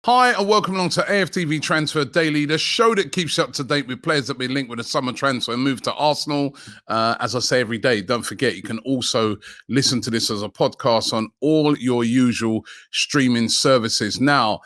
Hi and welcome along to AFTV Transfer Daily, the show that keeps you up to date with players that have been linked with a summer transfer and moved to Arsenal. As I say every day, don't forget you can also listen to this as a podcast on all your usual streaming services. Now,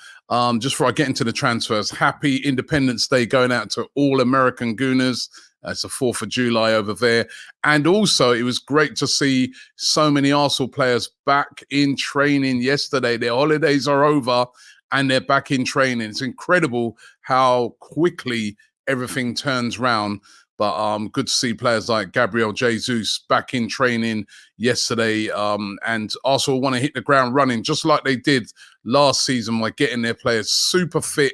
just before I get into the transfers, happy Independence Day going out to all American Gooners. It's the 4th of July over there. And also, it was great to see so many Arsenal players back in training yesterday. Their holidays are over and they're back in training. It's incredible how quickly everything turns round. But good to see players like Gabriel Jesus back in training yesterday. And Arsenal want to hit the ground running, just like they did last season by getting their players super fit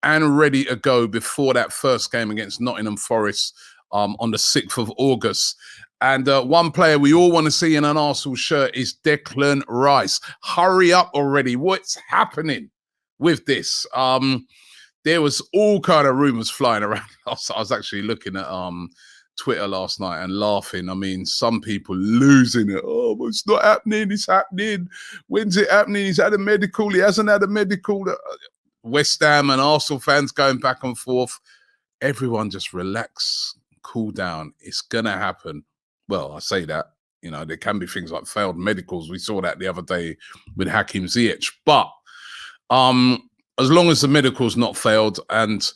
and ready to go before that first game against Nottingham Forest on the 6th of August. And one player we all want to see in an Arsenal shirt is Declan Rice. Hurry up already. What's happening with this? There was all kind of rumors flying around. I was actually looking at Twitter last night and laughing. I mean, some people losing it. Oh, but it's not happening. It's happening. When's it happening? He's had a medical. He hasn't had a medical. West Ham and Arsenal fans going back and forth. Everyone just relax, cool down. It's going to happen. Well, I say that. You know, there can be things like failed medicals. We saw that the other day with Hakim Ziyech. But as long as the medical's not failed and,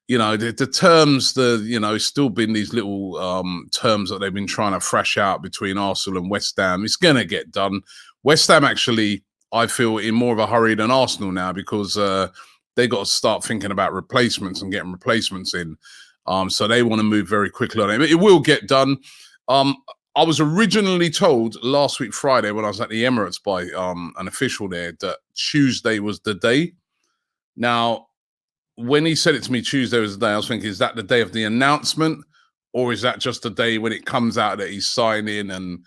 you know, the terms, it's still been these little terms that they've been trying to thrash out between Arsenal and West Ham. It's going to get done. West Ham actually, I feel, in more of a hurry than Arsenal now because they got to start thinking about replacements and getting replacements in. So they want to move very quickly on it. It will get done. I was originally told last week, Friday, when I was at the Emirates by an official there, that Tuesday was the day. Now, when he said it to me, Tuesday was the day, I was thinking, is that the day of the announcement? Or is that just the day when it comes out that he's signing and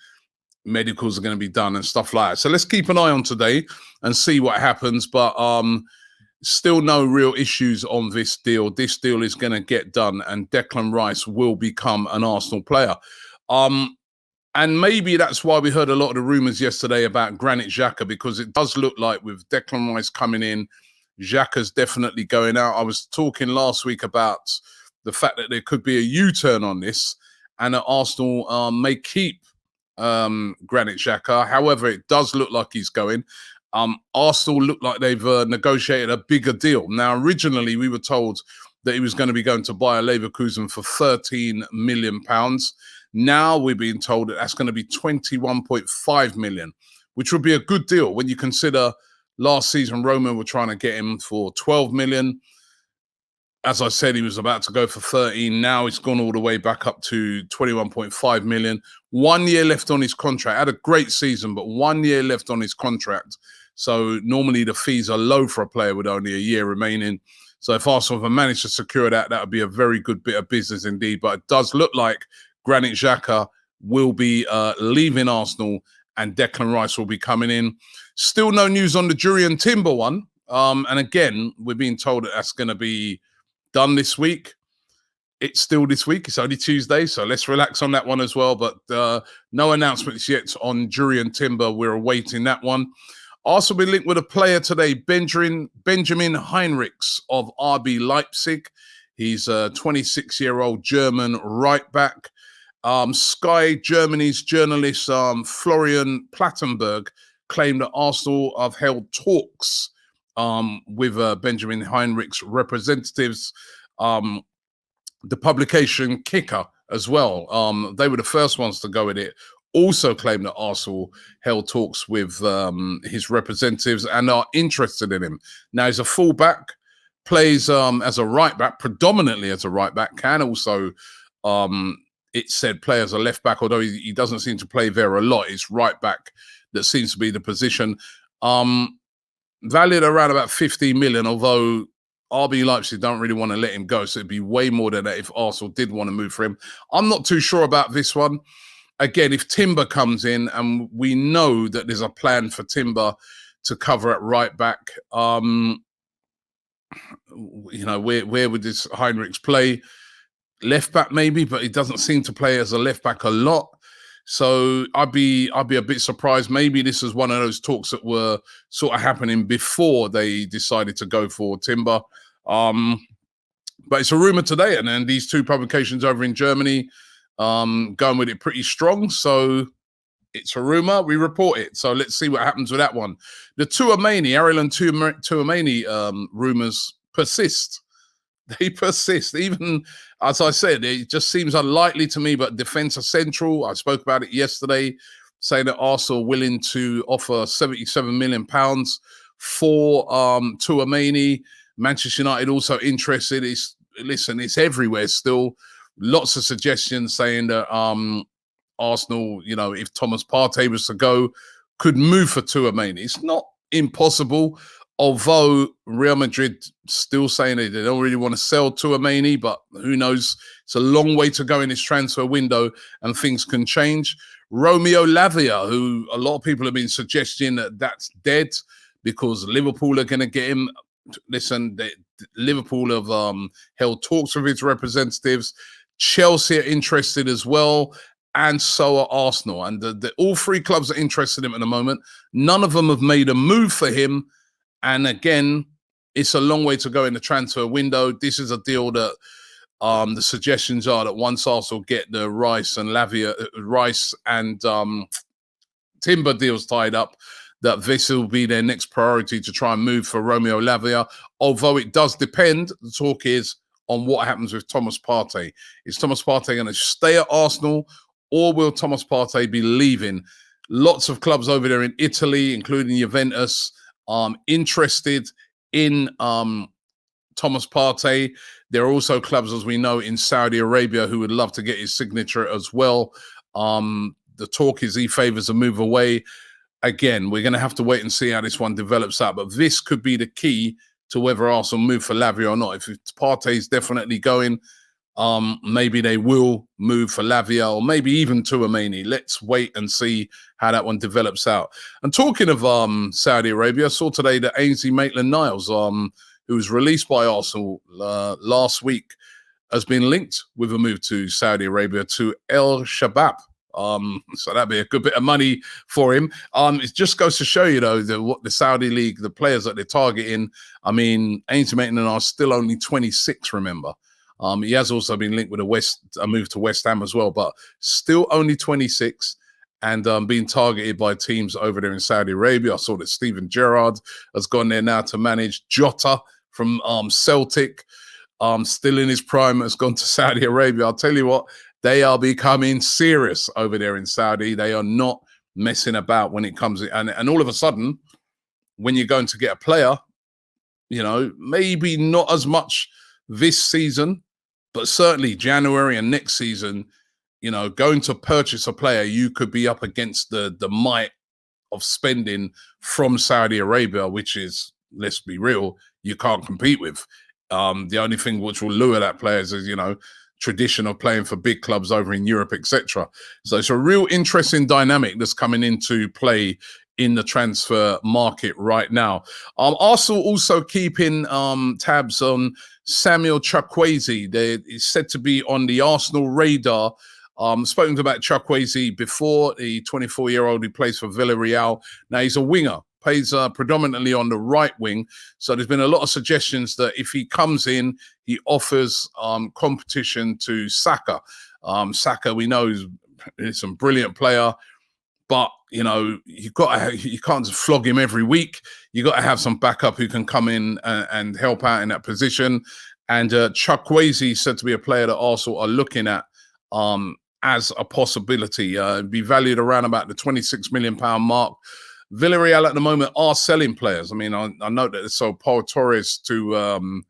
medicals are going to be done and stuff like that? So let's keep an eye on today and see what happens. But still no real issues on this deal. This deal is going to get done and Declan Rice will become an Arsenal player. And maybe that's why we heard a lot of the rumours yesterday about Granit Xhaka, because it does look like with Declan Rice coming in, Xhaka's definitely going out. I was talking last week about the fact that there could be a U-turn on this and that Arsenal may keep Granit Xhaka. However, it does look like he's going. Arsenal look like they've negotiated a bigger deal. Now, originally, we were told that he was going to be going to Bayer Leverkusen for £13 million. Now we're being told that that's going to be 21.5 million, which would be a good deal when you consider last season Roma were trying to get him for 12 million. As I said, he was about to go for 13. Now it's gone all the way back up to 21.5 million. 1 year left on his contract. Had a great season, but 1 year left on his contract. So normally the fees are low for a player with only a year remaining. So if Arsenal have managed to secure that, that would be a very good bit of business indeed. But it does look like Granit Xhaka will be leaving Arsenal and Declan Rice will be coming in. Still no news on the Jurriën Timber one. And again, we're being told that that's going to be done this week. It's still this week. It's only Tuesday, so let's relax on that one as well. But no announcements yet on Jurriën Timber. We're awaiting that one. Also been linked with a player today, Benjamin Henrichs of RB Leipzig. He's a 26-year-old German right back. Sky Germany's journalist Florian Plattenberg claimed that Arsenal have held talks with Benjamin Henrichs representatives. The publication Kicker as well. They were the first ones to go with it. Also claimed that Arsenal held talks with his representatives and are interested in him. Now he's a fullback, plays as a right back, predominantly as a right back, can also it said play as a left back, although he doesn't seem to play there a lot. It's right back that seems to be the position. Valued around about 15 million, although RB Leipzig don't really want to let him go. So it'd be way more than that if Arsenal did want to move for him. I'm not too sure about this one. Again, if Timber comes in, and we know that there's a plan for Timber to cover at right back, where would this Heinrichs play? Left back maybe, but he doesn't seem to play as a left back a lot. So I'd be a bit surprised. Maybe this is one of those talks that were sort of happening before they decided to go for Timber. But it's a rumor today, and then these two publications over in Germany going with it pretty strong. So it's a rumor, we report it. So let's see what happens with that one. The Tchouameni, Ariel Tchouameni rumors persist. They persist. Even, as I said, it just seems unlikely to me, but defence are central. I spoke about it yesterday, saying that Arsenal are willing to offer £77 million for Tchouameni. Manchester United also interested. It's everywhere still. Lots of suggestions saying that Arsenal, if Thomas Partey was to go, could move for Tchouameni. It's not impossible, although Real Madrid still saying they don't really want to sell Tchouameni, but who knows? It's a long way to go in this transfer window and things can change. Romeo Lavia, who a lot of people have been suggesting that's dead because Liverpool are going to get him. Listen, Liverpool have held talks with his representatives. Chelsea are interested as well, and so are Arsenal. And all three clubs are interested in him at the moment. None of them have made a move for him. And again, it's a long way to go in the transfer window. This is a deal that the suggestions are that once Arsenal get the Rice and Timber deals tied up, that this will be their next priority to try and move for Romeo Lavia. Although it does depend, the talk is, on what happens with Thomas Partey. Is Thomas Partey going to stay at Arsenal, or will Thomas Partey be leaving? Lots of clubs over there in Italy, including Juventus, interested in Thomas Partey. There are also clubs, as we know, in Saudi Arabia who would love to get his signature as well. The talk is he favours a move away. Again, we're going to have to wait and see how this one develops out. But this could be the key to whether Arsenal move for Lavia or not. If Partey is definitely going, maybe they will move for Lavia or maybe even Tchouameni. Let's wait and see how that one develops out. And talking of Saudi Arabia, I saw today that Ainsley Maitland-Niles, who was released by Arsenal last week, has been linked with a move to Saudi Arabia to El Shabab. So that'd be a good bit of money for him. It just goes to show you, though, what the Saudi League, the players that they're targeting. I mean, Ainsley Maitland are still only 26, remember. He has also been linked with a move to West Ham as well, but still only 26 and being targeted by teams over there in Saudi Arabia. I saw that Steven Gerrard has gone there now to manage. Jota from Celtic, still in his prime, has gone to Saudi Arabia. I'll tell you what, they are becoming serious over there in Saudi. They are not messing about when it comes to, and all of a sudden, when you're going to get a player, maybe not as much this season, but certainly January and next season, going to purchase a player, you could be up against the might of spending from Saudi Arabia, which is, let's be real, you can't compete with. The only thing which will lure that player is, tradition of playing for big clubs over in Europe, etc. So it's a real interesting dynamic that's coming into play in the transfer market right now. Arsenal also keeping tabs on Samuel Chukwueze. He's said to be on the Arsenal radar. Spoken about Chukwueze before, the 24-year-old who plays for Villarreal. Now he's a winger, plays predominantly on the right wing. So there's been a lot of suggestions that if he comes in, he offers competition to Xhaka. Xhaka, we know, is a brilliant player, but you can't just flog him every week. You got to have some backup who can come in and help out in that position. And Chukwueze said to be a player that Arsenal are looking at as a possibility. Be valued around about the £26 million mark. Villarreal at the moment are selling players. I mean, I know that they sold Paul Torres to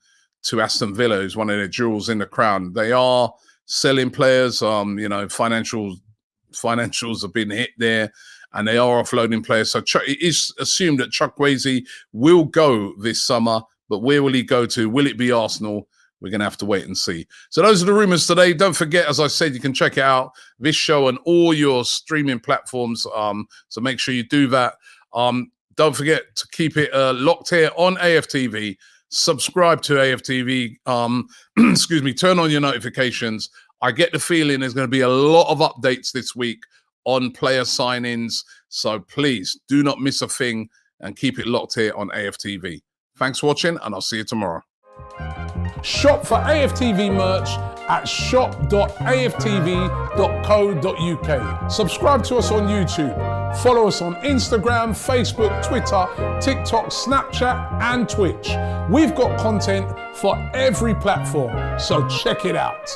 Aston Villa, who's one of their jewels in the crown. They are selling players. Financials have been hit there, and they are offloading players. So it is assumed that Chukwueze will go this summer, but where will he go to? Will it be Arsenal? We're going to have to wait and see. So those are the rumors today. Don't forget, as I said, you can check out this show on all your streaming platforms. So make sure you do that. Don't forget to keep it locked here on AFTV. Subscribe to AFTV. Excuse me. Turn on your notifications. I get the feeling there's going to be a lot of updates this week on player signings. So please do not miss a thing and keep it locked here on AFTV. Thanks for watching, and I'll see you tomorrow. Shop for AFTV merch at shop.aftv.co.uk. Subscribe to us on YouTube. Follow us on Instagram, Facebook, Twitter, TikTok, Snapchat, and Twitch. We've got content for every platform, so check it out.